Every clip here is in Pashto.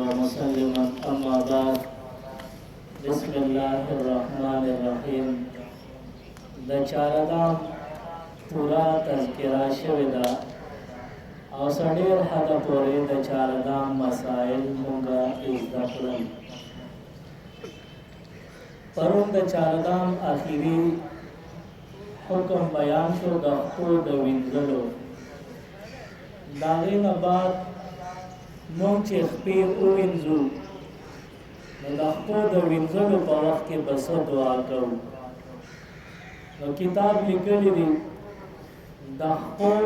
ومسلما أما بعد بسم الله الرحمن الرحیم. د چارلام پورا تذکرہ شوی دا او سړیر حد پورې د چارلام مسائل مونږه زده کړل. پرون د چارلام اخیری حکم بیان شو د خپل د وینځلو. د هغې نه بعد مونږ چې خپې ووینځو نو د خپل د وینځلو په وخت کې به څه دعا کوو. نو کتاب لیکلی دی د خپل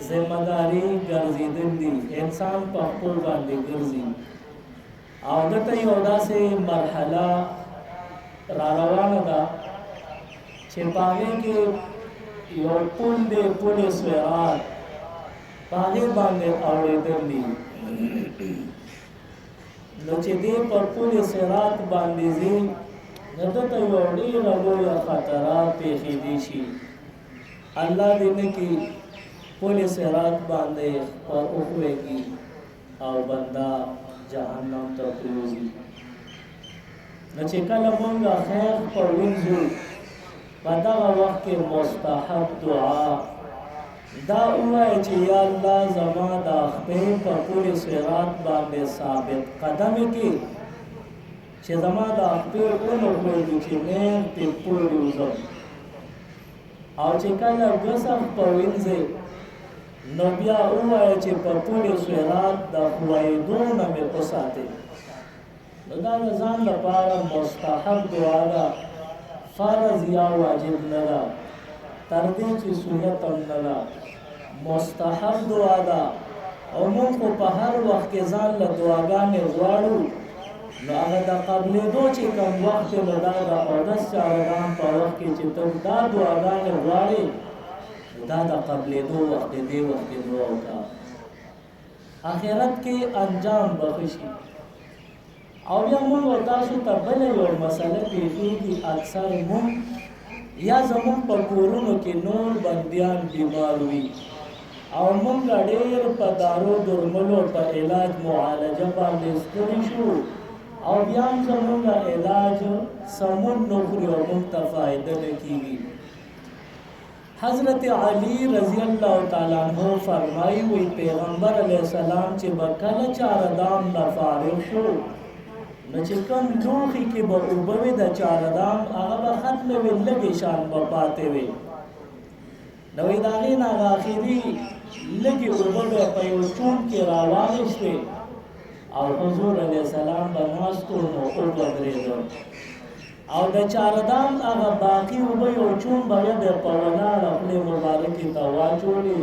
ذمہداري ګرځېدل دي، انسان په خپل باندې ګرځي او دلته یو داسې مرحله را روانه ده چې په هغې کې یو پل دی، پل صراط، په هغې باندې اورېدل دي. نو چې دی پر پل صراط باندې ځي نو دلته یو ډېره لویه خطره پېښېدی شي. الله دې نه کړي پل صراط باندې پر وښویږي او بنده جهنم ته پرېوځي. نو چې کله مونږ خیر په وینځو په دغه وخت کې مستحب دعا دا ووایه چې یا الله زما د خپې په پل صراط باندې ثابت قدم کړي چې زما د خپې ونښویږي چې نیم پې پورې وځم. او چې کله ګسم په وینځې نو بیا ووایه چې په پل صراط د ښویېدو نه مې وساتې. نو دا د ځان لپاره مستحب دعا ده، فرض یا واجب نه ده، تر دې چې سنت هم نه ده، مستحب دعا ده. او موږ خو په هر وخت کې ځان له دعاګانې غواړو، نو هغه د قبلېدو چې کوم وخت دی نو دا د اودس چارهګان په وخت کې چې ته دا دعاګانې غواړې دا د قبلېدو وخت دی، دې وخت کې دعا وکړه، آخرت کې انجام به ښه شي. او بیا مونږ تاسو ته بله یو مسله پېښېږي، اکثر مونږ یا زمونږ په کورونو کې نور بندیان بیمار وي او مونږ ډېر په دارو درملو په علاج معالجه باندې ستړي شو او بیا هم زمونږ علاج سمون نه خوري او مونږ ته فایده نه کېږي. حضرت علی رضی الله تعالی عنہ فرمایي وی پیغمبر علیه السلام چې به کله چارهدام نه فارغ شو نو چې کوم لوښي کې به اوبه وې د چارهدام هغه به ختمې وې، لږې شان به پاتې وې. نو د هغې نه هغه اخري لږې اوبه به په یو چوڼ کې راواخېستې او حضور علیه السلام به ناست و نو وګرځېده او د چارهدام هغه باقي اوبه یو چوڼ به بیا په ولاړه خولې مبارکې ته واچولې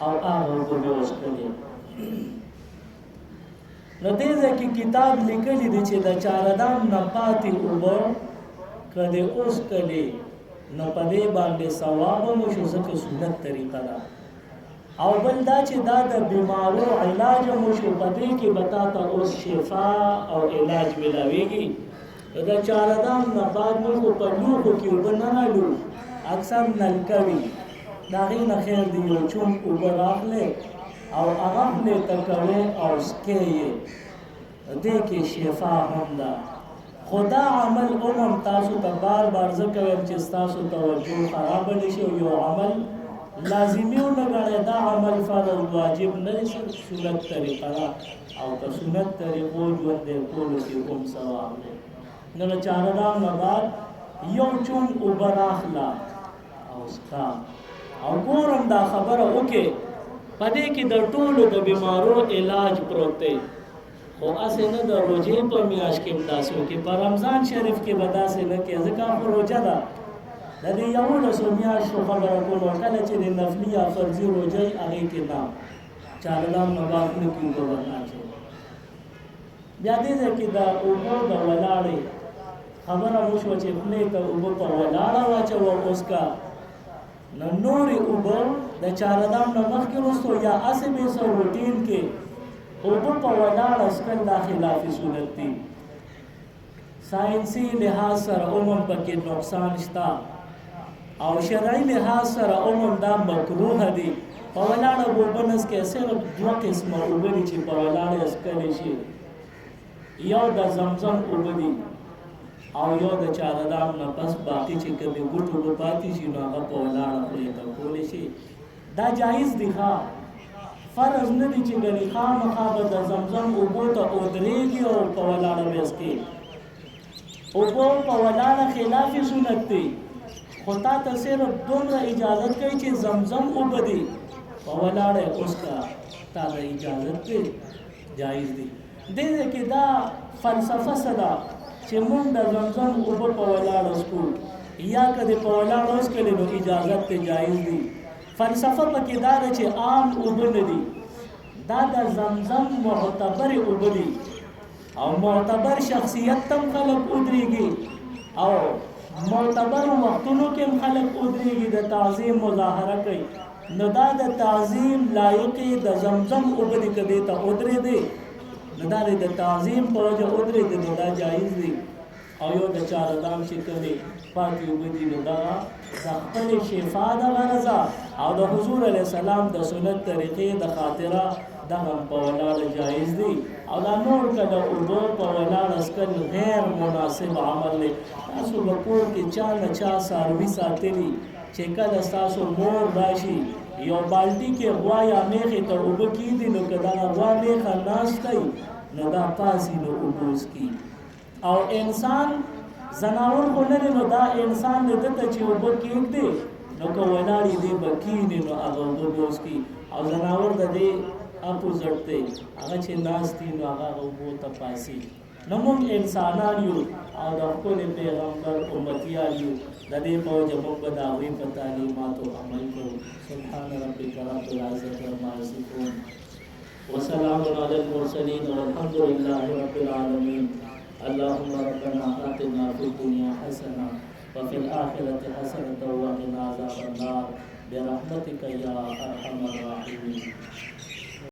او هغه اوبه به وڅښلې. نو دې ځای کې کتاب لیکلی دی چې د چارهدام نه پاتې اوبه که دې وڅښلې نو په دې باندې ثواب هم وشو، ځکه سنت طریقه ده. او بل دا چې دا د بیمارو علاج هم وشو، په دې کې به تا ته اوس شفا او علاج ملاویږي. د چارهدام نه بعد موږ په لوښو کې اوبه نه راړو، اکثر نلکه وي، د هغې نه خیر دی یو چوڼ اوبه راخلې او هغه خولې ته کوې او څکې یې، دې کې شفا هم ده. خو دا عمل هم تاسو ته بار بار زه کوم چې ستاسو توجه خرابه نه شي او یو عمل لازمي ونه ګڼئ، دا عمل فرض واجب نه دی، سنت طریقه ده او په سنت طریقو ژوند دی کولو کې هم ثواب دی. نو د چارهدام نه بعد یو چوڼ اوبه راخله او څښه او ګورم دا خبره وکړې په دې کې د ټولو د بیمارو علاج پروت دی. خو هسې نه د روژې په میاشت کې هم داسې وکړي، په رمضان شریف کې به داسې نه کړي، ځکه خو روژه ده. د دې 11 میاشتو خبره کوم، کله چې د نفلي یا فرضي روژه وي هغې کې نه چارهدام نه بعد نه کړي، اوبه به نه اچوي. بیا دې ځای کې د اوبو د ولاړې خبره وشوه چې خولې ته اوبه په ولاړه واچوه وڅښه. نو نورې اوبه د چارهدام نه مخکې وروستو یا هسې به یې روټین کې اوبه په ولاړه څښل دا خلافي سنت دي. ساینسي لحاظ سره عموم پکې نقصان شته او شرعي لحاظ سره عموم دا مکروه دي. په ولاړه اوبه نه څښئ، صرف 2 قسمه اوبه دي چې په ولاړه څښلی شي، یو د زمزم اوبه دي او یو د چارهدام نه پس باقي چې کومې ګوټ اوبه پاتې شي نو هغه په ولاړه خولې ته کولی شي. دا جایز دي ښه، فرض نه دي چې ګنې خامخا به د زمزم اوبو ته ودرېږي او په ولاړه به څښې. اوبه په ولاړه خلاف سنت دی، خو تا ته صرف دومره اجازت کوي چې زمزم اوبه دي په ولاړه یې وڅښه، تا ته اجازت دی، جایز دی. دې کې دا فلسفه څه ده چې موږ د زمزم اوبه په ولاړه څښو یا که دې په ولاړه وڅښلې نو اجازت دی، جایز دی. فلسفه پکې دا ده چې عام اوبه نه دي، دا د زمزم معتبر اوبه دي او معتبر شخصیت تم خلق ودرېږي او معتبر وختونو کې هم خلق ودرېږي د تعظیم مظاهره کوي. نو دا د تعظیم لایقې د زمزم اوبه دي، که دې ته ودرېدې نو دا د تعظیم په وجه ودرېدې نو دا جایز دی. او یو د چارهدام چې کومې پاکې اوبه دي نو دغه د خپلې شفا دغه رضا او د حضور علیه السلام د سنت طریقې د خاطره دغه په ولاړه جایز دي. او دا نور که د اوبه په ولاړه څښل غیر مناسب عمل دی. تاسو به کور کې چا نه چا څاروي ساتلي چې کله ستاسو مور راشي یو بالټي کې غوا یا میخې ته اوبه کېږدي نو که دغه غوا میخه ناستی نو دا پاسي نو اوبه وڅښي. او انسان زناور خو نه دی نو دا انسان دی ده ته چې اوبه کېږدي نو که ولاړې دی به کښېني نو هغه اوبه به وڅښي. او زناور د دې اپوزټ دی، هغه چې ناست دي نو هغه اوبو ته پاسي. نو موږ انسانان یو او د خپل پیغمبر امتیان یو، د دې په وجه موږ به د هغوی په تعلیماتو عمل کوو. سبحان ربک رب العزة عما یصفون وسلام علی المرسلین والحمد لله رب العالمین. اللهم ربنا آتنا في الدنيا حسنة وفي الآخرة حسنة وقنا عذاب النار برحمتك يا أرحم الراحمين.